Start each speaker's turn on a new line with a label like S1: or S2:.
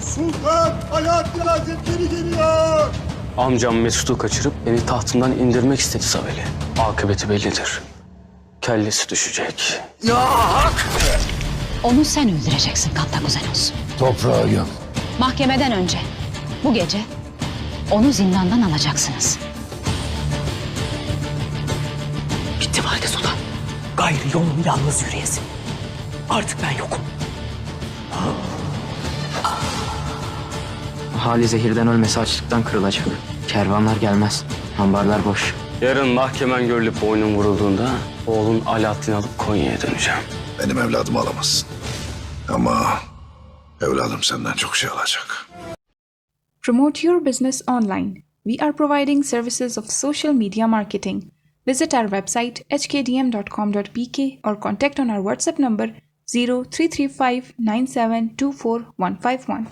S1: Sultan Alaaddin Hazretleri geliyor.
S2: Amcam Mesut'u kaçırıp beni tahtından indirmek istedi Sabeli. Akıbeti bellidir. Kellesi düşecek.
S1: Ya hak!
S3: Onu sen öldüreceksin Kantakuzenos.
S1: Toprağa göm.
S3: Mahkemeden önce bu gece onu zindandan alacaksınız.
S4: Bitti Valide Sultan. Gayrı yolum yalnız yürüyesin. Artık ben yokum.
S5: Hali zehirden ölmesi açlıktan kırılacak. Kervanlar gelmez. Ambarlar boş.
S2: Yarın mahkemen görülüp boynun vurulduğunda oğlun Alaaddin'i alıp Konya'ya döneceğim.
S1: Benim evladımı alamazsın. Ama evladım senden çok şey alacak.
S6: Promote your business online. We are providing services of social media marketing. Visit our website hkdm.com.pk or contact on our WhatsApp number 0335 9724 151.